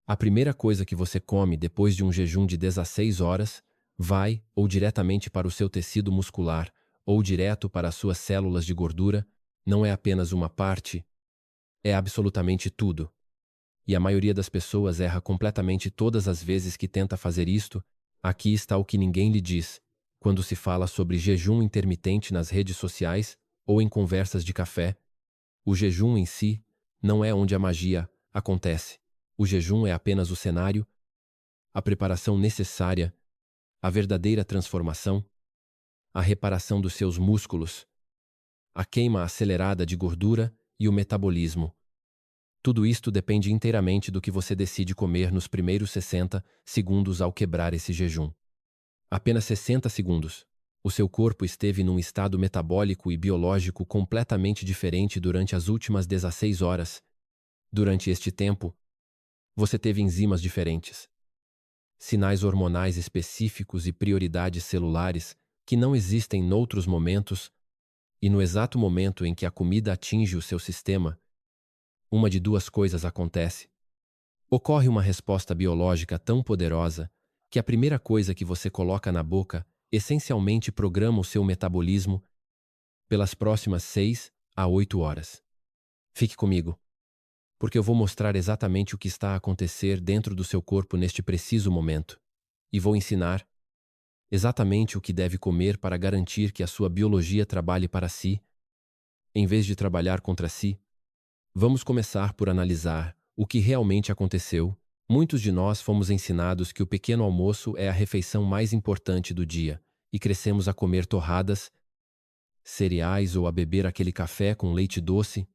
A primeira coisa que você come depois de um jejum de 16 horas vai ou diretamente para o seu tecido muscular ou direto para as suas células de gordura, não é apenas uma parte, é absolutamente tudo. E a maioria das pessoas erra completamente todas as vezes que tenta fazer isto. Aqui está o que ninguém lhe diz. Quando se fala sobre jejum intermitente nas redes sociais ou em conversas de café, o jejum em si não é onde a magia acontece. O jejum é apenas o cenário, a preparação necessária, a verdadeira transformação, a reparação dos seus músculos, a queima acelerada de gordura e o metabolismo. Tudo isto depende inteiramente do que você decide comer nos primeiros 60 segundos ao quebrar esse jejum. Apenas 60 segundos. O seu corpo esteve num estado metabólico e biológico completamente diferente durante as últimas 16 horas. Durante este tempo, você teve enzimas diferentes, sinais hormonais específicos e prioridades celulares que não existem noutros momentos, e no exato momento em que a comida atinge o seu sistema, uma de duas coisas acontece. Ocorre uma resposta biológica tão poderosa que a primeira coisa que você coloca na boca essencialmente programa o seu metabolismo pelas próximas 6 a 8 horas. Fique comigo, porque eu vou mostrar exatamente o que está a acontecer dentro do seu corpo neste preciso momento. E vou ensinar exatamente o que deve comer para garantir que a sua biologia trabalhe para si, em vez de trabalhar contra si. Vamos começar por analisar o que realmente aconteceu. Muitos de nós fomos ensinados que o pequeno almoço é a refeição mais importante do dia, e crescemos a comer torradas, cereais ou a beber aquele café com leite doce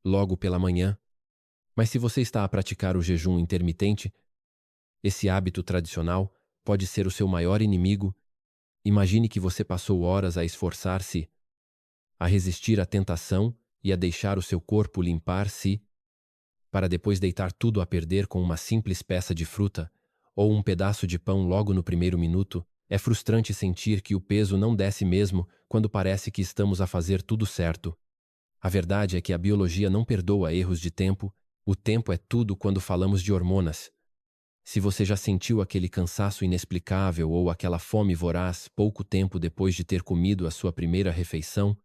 logo pela manhã. Mas se você está a praticar o jejum intermitente, esse hábito tradicional pode ser o seu maior inimigo. Imagine que você passou horas a esforçar-se, a resistir à tentação e a deixar o seu corpo limpar-se, para depois deitar tudo a perder com uma simples peça de fruta ou um pedaço de pão logo no primeiro minuto. É frustrante sentir que o peso não desce mesmo quando parece que estamos a fazer tudo certo. A verdade é que a biologia não perdoa erros de tempo. O tempo é tudo quando falamos de hormonas. Se você já sentiu aquele cansaço inexplicável ou aquela fome voraz pouco tempo depois de ter comido a sua primeira refeição,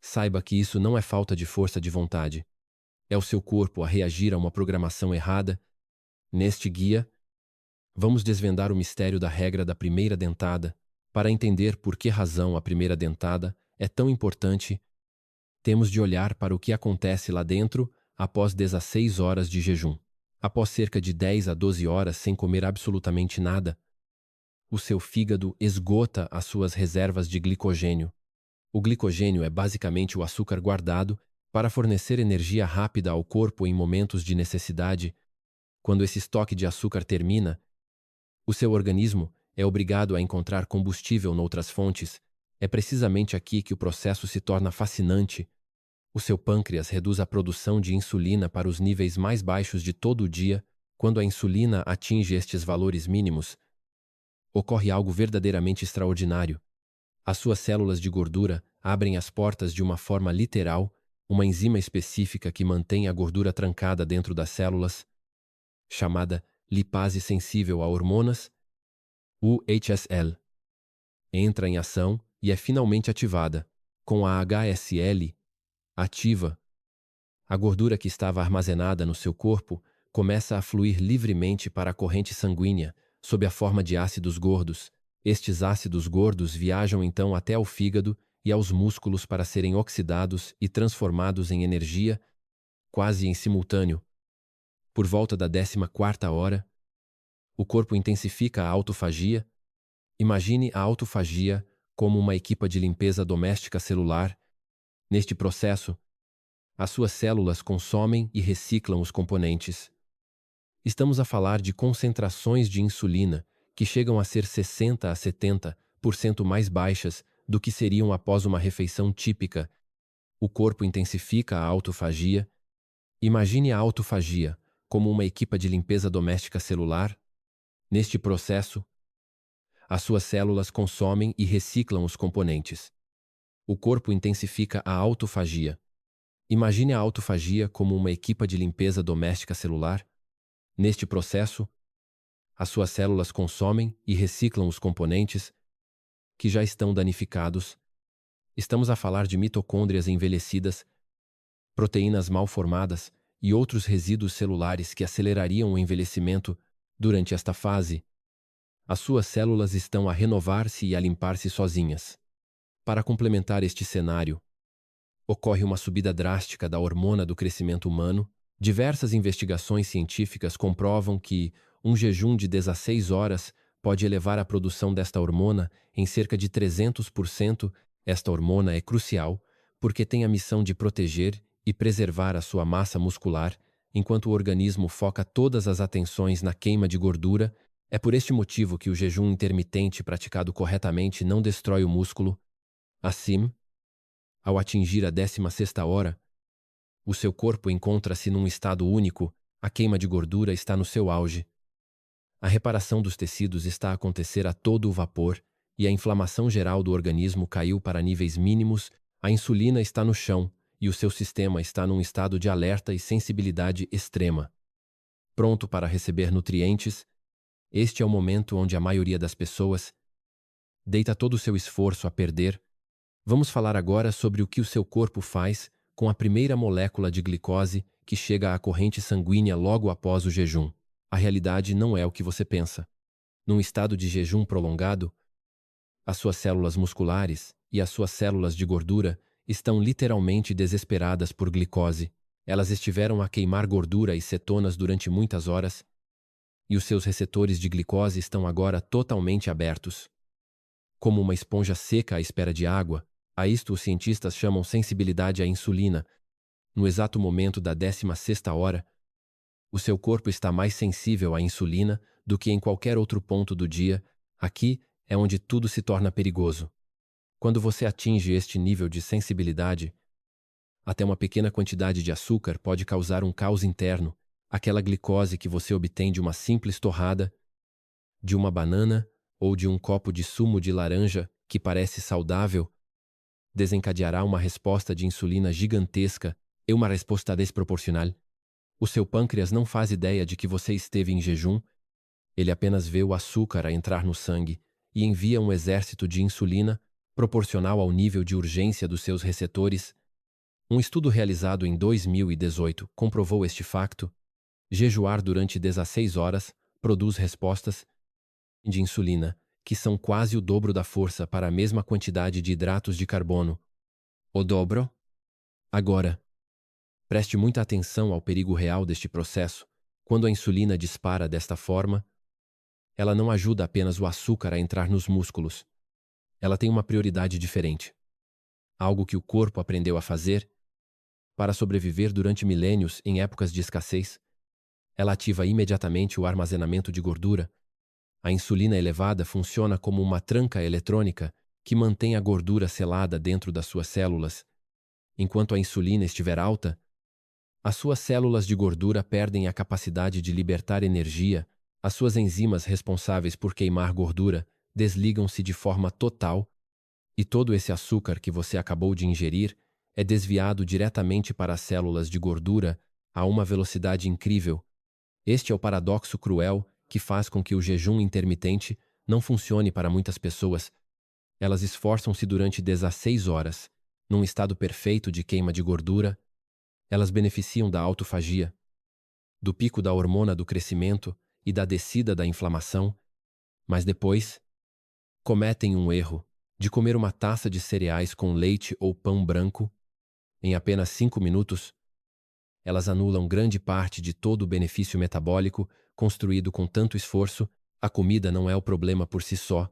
saiba que isso não é falta de força de vontade. É o seu corpo a reagir a uma programação errada. Neste guia, vamos desvendar o mistério da regra da primeira dentada. Para entender por que razão a primeira dentada é tão importante, temos de olhar para o que acontece lá dentro após 16 horas de jejum. Após cerca de 10 a 12 horas sem comer absolutamente nada, o seu fígado esgota as suas reservas de glicogênio. O glicogênio é basicamente o açúcar guardado para fornecer energia rápida ao corpo em momentos de necessidade. Quando esse estoque de açúcar termina, o seu organismo é obrigado a encontrar combustível noutras fontes. É precisamente aqui que o processo se torna fascinante. O seu pâncreas reduz a produção de insulina para os níveis mais baixos de todo o dia. Quando a insulina atinge estes valores mínimos, ocorre algo verdadeiramente extraordinário. As suas células de gordura abrem as portas de uma forma literal, uma enzima específica que mantém a gordura trancada dentro das células, chamada lipase sensível a hormonas, UHSL, entra em ação e é finalmente ativada. Com a HSL ativa, a gordura que estava armazenada no seu corpo começa a fluir livremente para a corrente sanguínea, sob a forma de ácidos gordos. Estes ácidos gordos viajam então até ao fígado e aos músculos para serem oxidados e transformados em energia, quase em simultâneo. Por volta da 14ª hora, o corpo intensifica a autofagia. Imagine a autofagia como uma equipa de limpeza doméstica celular. Neste processo, as suas células consomem e reciclam os componentes. Estamos a falar de concentrações de insulina que chegam a ser 60 a 70% mais baixas do que seriam após uma refeição típica. O corpo intensifica a autofagia. Imagine a autofagia como uma equipa de limpeza doméstica celular. Neste processo, as suas células consomem e reciclam os componentes. O corpo intensifica a autofagia. Imagine a autofagia como uma equipa de limpeza doméstica celular. Neste processo, as suas células consomem e reciclam os componentes que já estão danificados. Estamos a falar de mitocôndrias envelhecidas, proteínas mal formadas e outros resíduos celulares que acelerariam o envelhecimento durante esta fase. As suas células estão a renovar-se e a limpar-se sozinhas. Para complementar este cenário, ocorre uma subida drástica da hormona do crescimento humano. Diversas investigações científicas comprovam que um jejum de 16 horas pode elevar a produção desta hormona em cerca de 300%. Esta hormona é crucial porque tem a missão de proteger e preservar a sua massa muscular, enquanto o organismo foca todas as atenções na queima de gordura. É por este motivo que o jejum intermitente praticado corretamente não destrói o músculo. Assim, ao atingir a 16ª hora, o seu corpo encontra-se num estado único, a queima de gordura está no seu auge. A reparação dos tecidos está a acontecer a todo o vapor e a inflamação geral do organismo caiu para níveis mínimos, a insulina está no chão e o seu sistema está num estado de alerta e sensibilidade extrema. Pronto para receber nutrientes, este é o momento onde a maioria das pessoas deita todo o seu esforço a perder. Vamos falar agora sobre o que o seu corpo faz com a primeira molécula de glicose que chega à corrente sanguínea logo após o jejum. A realidade não é o que você pensa. Num estado de jejum prolongado, as suas células musculares e as suas células de gordura estão literalmente desesperadas por glicose. Elas estiveram a queimar gordura e cetonas durante muitas horas, e os seus receptores de glicose estão agora totalmente abertos. Como uma esponja seca à espera de água, a isto os cientistas chamam sensibilidade à insulina. No exato momento da 16ª hora, o seu corpo está mais sensível à insulina do que em qualquer outro ponto do dia. Aqui é onde tudo se torna perigoso. Quando você atinge este nível de sensibilidade, até uma pequena quantidade de açúcar pode causar um caos interno. Aquela glicose que você obtém de uma simples torrada, de uma banana ou de um copo de sumo de laranja que parece saudável, desencadeará uma resposta de insulina gigantesca e uma resposta desproporcional. O seu pâncreas não faz ideia de que você esteve em jejum, ele apenas vê o açúcar a entrar no sangue e envia um exército de insulina proporcional ao nível de urgência dos seus receptores. Um estudo realizado em 2018 comprovou este facto. Jejuar durante 16 horas produz respostas de insulina, que são quase o dobro da força para a mesma quantidade de hidratos de carbono. O dobro? Agora, preste muita atenção ao perigo real deste processo. Quando a insulina dispara desta forma, ela não ajuda apenas o açúcar a entrar nos músculos. Ela tem uma prioridade diferente. Algo que o corpo aprendeu a fazer para sobreviver durante milênios em épocas de escassez. Ela ativa imediatamente o armazenamento de gordura. A insulina elevada funciona como uma tranca eletrônica que mantém a gordura selada dentro das suas células. Enquanto a insulina estiver alta, as suas células de gordura perdem a capacidade de libertar energia, as suas enzimas responsáveis por queimar gordura desligam-se de forma total, e todo esse açúcar que você acabou de ingerir é desviado diretamente para as células de gordura a uma velocidade incrível. Este é o paradoxo cruel que faz com que o jejum intermitente não funcione para muitas pessoas. Elas esforçam-se durante 16 horas, num estado perfeito de queima de gordura. Elas beneficiam da autofagia, do pico da hormona do crescimento e da descida da inflamação, mas depois cometem um erro de comer uma taça de cereais com leite ou pão branco. Em apenas 5 minutos, elas anulam grande parte de todo o benefício metabólico construído com tanto esforço. A comida não é o problema por si só.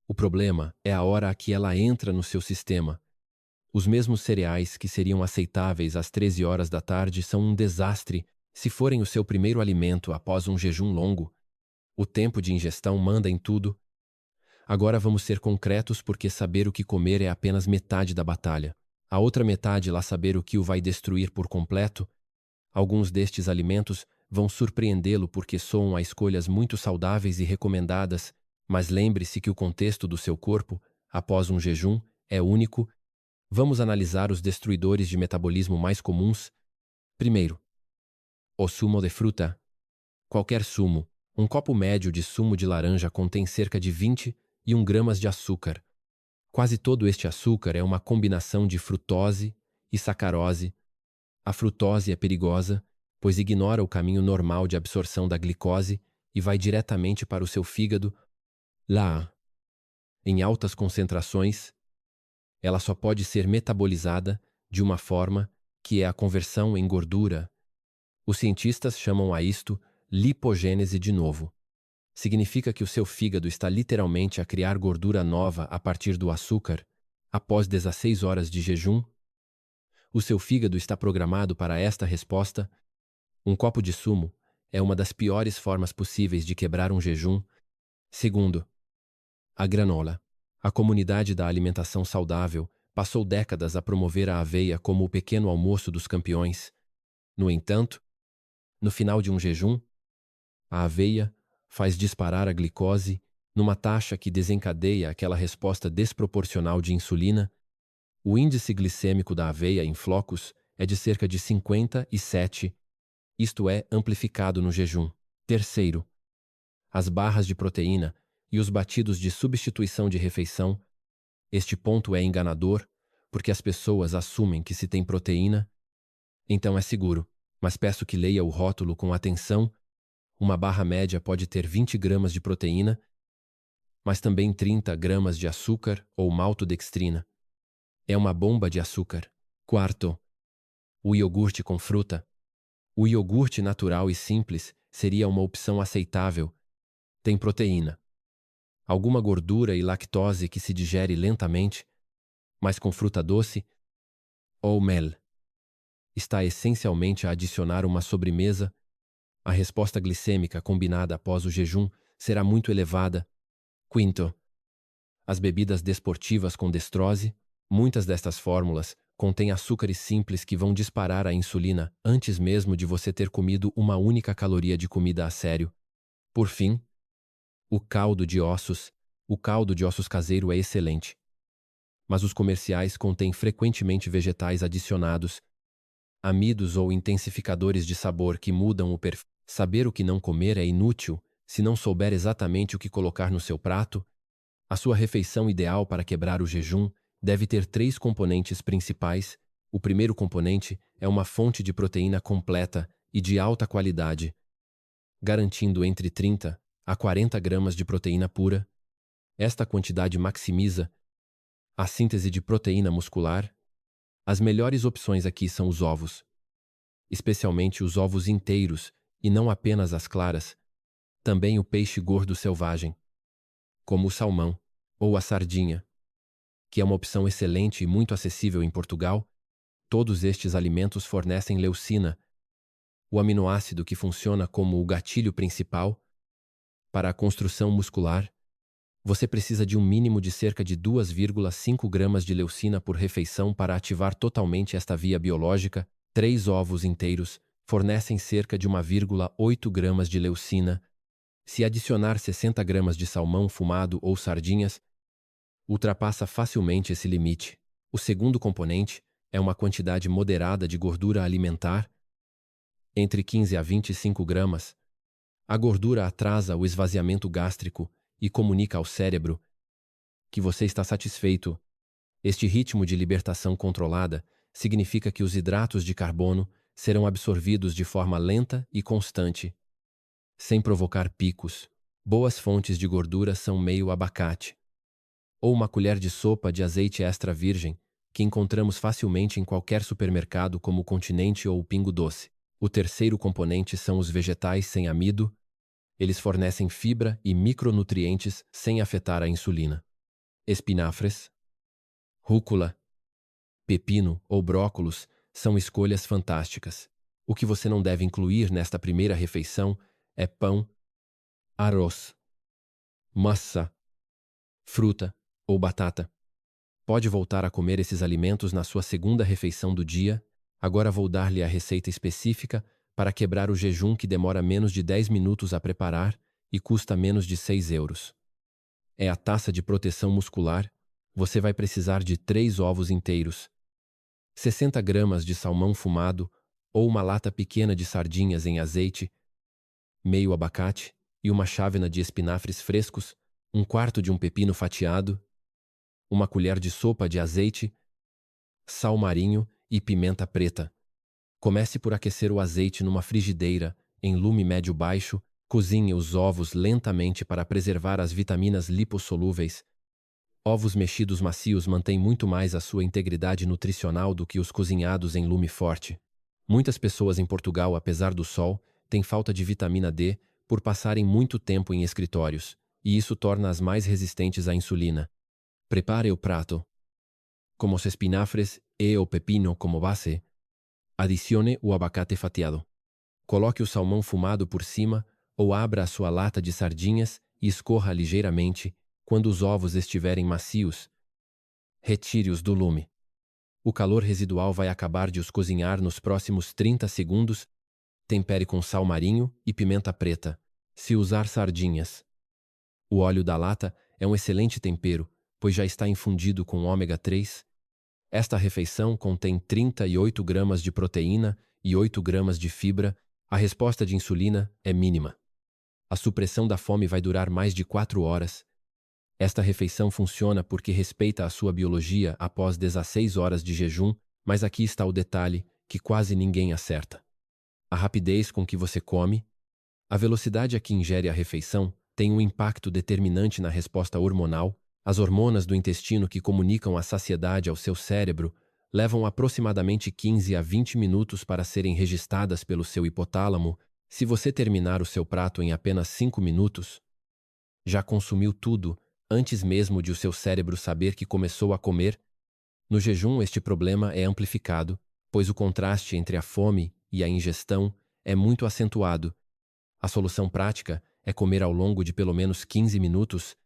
O problema é a hora a que ela entra no seu sistema. Os mesmos cereais que seriam aceitáveis às 13 horas da tarde são um desastre se forem o seu primeiro alimento após um jejum longo. O tempo de ingestão manda em tudo. Agora vamos ser concretos, porque saber o que comer é apenas metade da batalha. A outra metade lá saber o que o vai destruir por completo. Alguns destes alimentos vão surpreendê-lo porque soam a escolhas muito saudáveis e recomendadas, mas lembre-se que o contexto do seu corpo, após um jejum, é único. Vamos analisar os destruidores de metabolismo mais comuns. Primeiro, o sumo de fruta. Qualquer sumo. Um copo médio de sumo de laranja contém cerca de 21 gramas de açúcar. Quase todo este açúcar é uma combinação de frutose e sacarose. A frutose é perigosa, pois ignora o caminho normal de absorção da glicose e vai diretamente para o seu fígado. Lá, em altas concentrações, ela só pode ser metabolizada de uma forma que é a conversão em gordura. Os cientistas chamam a isto lipogênese de novo. Significa que o seu fígado está literalmente a criar gordura nova a partir do açúcar. Após 16 horas de jejum, o seu fígado está programado para esta resposta. Um copo de sumo é uma das piores formas possíveis de quebrar um jejum. Segundo, a granola. A comunidade da alimentação saudável passou décadas a promover a aveia como o pequeno almoço dos campeões. No entanto, no final de um jejum, a aveia faz disparar a glicose numa taxa que desencadeia aquela resposta desproporcional de insulina. O índice glicêmico da aveia em flocos é de cerca de 57, isto é, amplificado no jejum. Terceiro, as barras de proteína e os batidos de substituição de refeição. Este ponto é enganador, porque as pessoas assumem que se tem proteína, então é seguro, mas peço que leia o rótulo com atenção. Uma barra média pode ter 20 gramas de proteína, mas também 30 gramas de açúcar ou maltodextrina. É uma bomba de açúcar. Quarto, o iogurte com fruta. O iogurte natural e simples seria uma opção aceitável. Tem proteína, alguma gordura e lactose que se digere lentamente, mas com fruta doce ou mel. Está essencialmente a adicionar uma sobremesa. A resposta glicêmica combinada após o jejum será muito elevada. Quinto, as bebidas desportivas com destrose. Muitas destas fórmulas contêm açúcares simples que vão disparar a insulina antes mesmo de você ter comido uma única caloria de comida a sério. Por fim, o caldo de ossos. O caldo de ossos caseiro é excelente, mas os comerciais contêm frequentemente vegetais adicionados, amidos ou intensificadores de sabor que mudam o perfil. Saber o que não comer é inútil se não souber exatamente o que colocar no seu prato. A sua refeição ideal para quebrar o jejum deve ter 3 componentes principais. O primeiro componente é uma fonte de proteína completa e de alta qualidade, garantindo entre 30 a 40 gramas de proteína pura. Esta quantidade maximiza a síntese de proteína muscular. As melhores opções aqui são os ovos, especialmente os ovos inteiros e não apenas as claras. Também o peixe gordo selvagem, como o salmão ou a sardinha, que é uma opção excelente e muito acessível em Portugal. Todos estes alimentos fornecem leucina, o aminoácido que funciona como o gatilho principal para a construção muscular. Você precisa de um mínimo de cerca de 2,5 gramas de leucina por refeição para ativar totalmente esta via biológica. 3 ovos inteiros fornecem cerca de 1,8 gramas de leucina. Se adicionar 60 gramas de salmão fumado ou sardinhas, ultrapassa facilmente esse limite. O segundo componente é uma quantidade moderada de gordura alimentar, entre 15 a 25 gramas. A gordura atrasa o esvaziamento gástrico e comunica ao cérebro que você está satisfeito. Este ritmo de libertação controlada significa que os hidratos de carbono serão absorvidos de forma lenta e constante, sem provocar picos. Boas fontes de gordura são meio abacate, ou uma colher de sopa de azeite extra virgem, que encontramos facilmente em qualquer supermercado como o Continente ou o Pingo Doce. O terceiro componente são os vegetais sem amido. Eles fornecem fibra e micronutrientes sem afetar a insulina. Espinafres, rúcula, pepino ou brócolos são escolhas fantásticas. O que você não deve incluir nesta primeira refeição é pão, arroz, massa, fruta ou batata. Pode voltar a comer esses alimentos na sua segunda refeição do dia. Agora vou dar-lhe a receita específica para quebrar o jejum, que demora menos de 10 minutos a preparar e custa menos de 6 euros. É a taça de proteção muscular. Você vai precisar de 3 ovos inteiros, 60 gramas de salmão fumado ou uma lata pequena de sardinhas em azeite, meio abacate e uma chávena de espinafres frescos, um quarto de um pepino fatiado, uma colher de sopa de azeite, sal marinho e pimenta preta. Comece por aquecer o azeite numa frigideira, em lume médio-baixo, cozinhe os ovos lentamente para preservar as vitaminas lipossolúveis. Ovos mexidos macios mantêm muito mais a sua integridade nutricional do que os cozinhados em lume forte. Muitas pessoas em Portugal, apesar do sol, têm falta de vitamina D por passarem muito tempo em escritórios, e isso torna-as mais resistentes à insulina. Prepare o prato. Com os espinafres e o pepino como base, adicione o abacate fatiado. Coloque o salmão fumado por cima ou abra a sua lata de sardinhas e escorra ligeiramente quando os ovos estiverem macios. Retire-os do lume. O calor residual vai acabar de os cozinhar nos próximos 30 segundos. Tempere com sal marinho e pimenta preta, se usar sardinhas. O óleo da lata é um excelente tempero, pois já está infundido com ômega 3. Esta refeição contém 38 gramas de proteína e 8 gramas de fibra. A resposta de insulina é mínima. A supressão da fome vai durar mais de 4 horas. Esta refeição funciona porque respeita a sua biologia após 16 horas de jejum, mas aqui está o detalhe que quase ninguém acerta. A rapidez com que você come, a velocidade a que ingere a refeição tem um impacto determinante na resposta hormonal. As hormonas do intestino que comunicam a saciedade ao seu cérebro levam aproximadamente 15 a 20 minutos para serem registradas pelo seu hipotálamo. Se você terminar o seu prato em apenas 5 minutos, já consumiu tudo antes mesmo de o seu cérebro saber que começou a comer. No jejum, este problema é amplificado, pois o contraste entre a fome e a ingestão é muito acentuado. A solução prática é comer ao longo de pelo menos 15 minutos.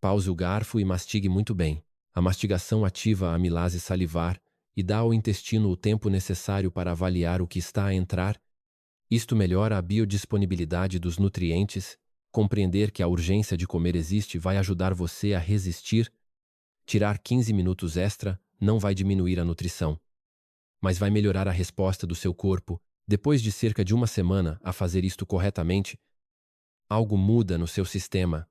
Pause o garfo e mastigue muito bem. A mastigação ativa a amilase salivar e dá ao intestino o tempo necessário para avaliar o que está a entrar. Isto melhora a biodisponibilidade dos nutrientes. Compreender que a urgência de comer existe vai ajudar você a resistir. Tirar 15 minutos extra não vai diminuir a nutrição, mas vai melhorar a resposta do seu corpo. Depois de cerca de uma semana a fazer isto corretamente, algo muda no seu sistema.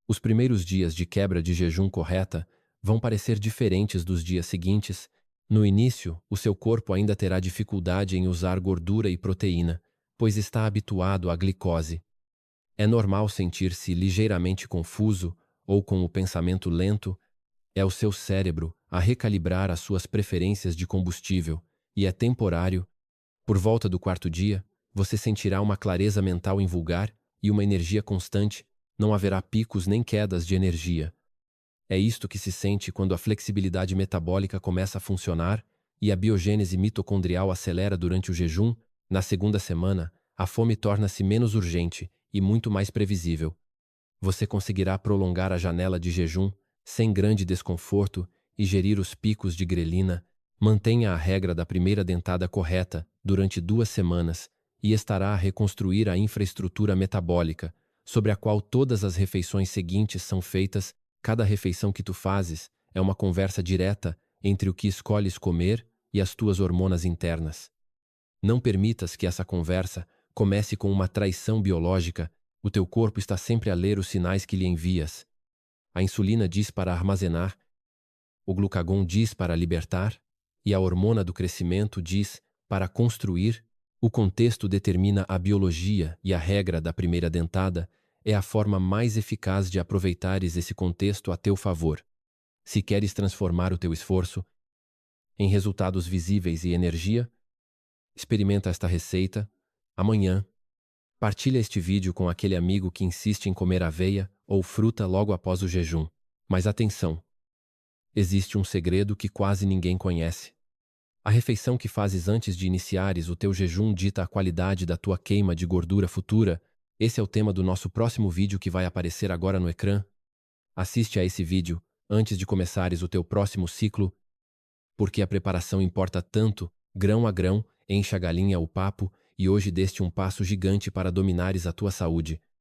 Os primeiros dias de quebra de jejum correta vão parecer diferentes dos dias seguintes. No início, o seu corpo ainda terá dificuldade em usar gordura e proteína, pois está habituado à glicose. É normal sentir-se ligeiramente confuso ou com o pensamento lento. É o seu cérebro a recalibrar as suas preferências de combustível, e é temporário. Por volta do 4º dia, você sentirá uma clareza mental invulgar e uma energia constante. Não haverá picos nem quedas de energia. É isto que se sente quando a flexibilidade metabólica começa a funcionar e a biogênese mitocondrial acelera durante o jejum. Na 2ª semana, a fome torna-se menos urgente e muito mais previsível. Você conseguirá prolongar a janela de jejum sem grande desconforto e gerir os picos de grelina. Mantenha a regra da primeira dentada correta durante 2 semanas e estará a reconstruir a infraestrutura metabólica, sobre a qual todas as refeições seguintes são feitas. Cada refeição que tu fazes é uma conversa direta entre o que escolhes comer e as tuas hormonas internas. Não permitas que essa conversa comece com uma traição biológica. O teu corpo está sempre a ler os sinais que lhe envias. A insulina diz para armazenar, o glucagon diz para libertar, e a hormona do crescimento diz para construir. O contexto determina a biologia e a regra da primeira dentada é a forma mais eficaz de aproveitares esse contexto a teu favor. Se queres transformar o teu esforço em resultados visíveis e energia, experimenta esta receita amanhã. Partilha este vídeo com aquele amigo que insiste em comer aveia ou fruta logo após o jejum. Mas atenção! Existe um segredo que quase ninguém conhece. A refeição que fazes antes de iniciares o teu jejum dita a qualidade da tua queima de gordura futura. Esse é o tema do nosso próximo vídeo que vai aparecer agora no ecrã. Assiste a esse vídeo antes de começares o teu próximo ciclo, porque a preparação importa tanto. Grão a grão, enche a galinha o papo, e hoje deste um passo gigante para dominares a tua saúde.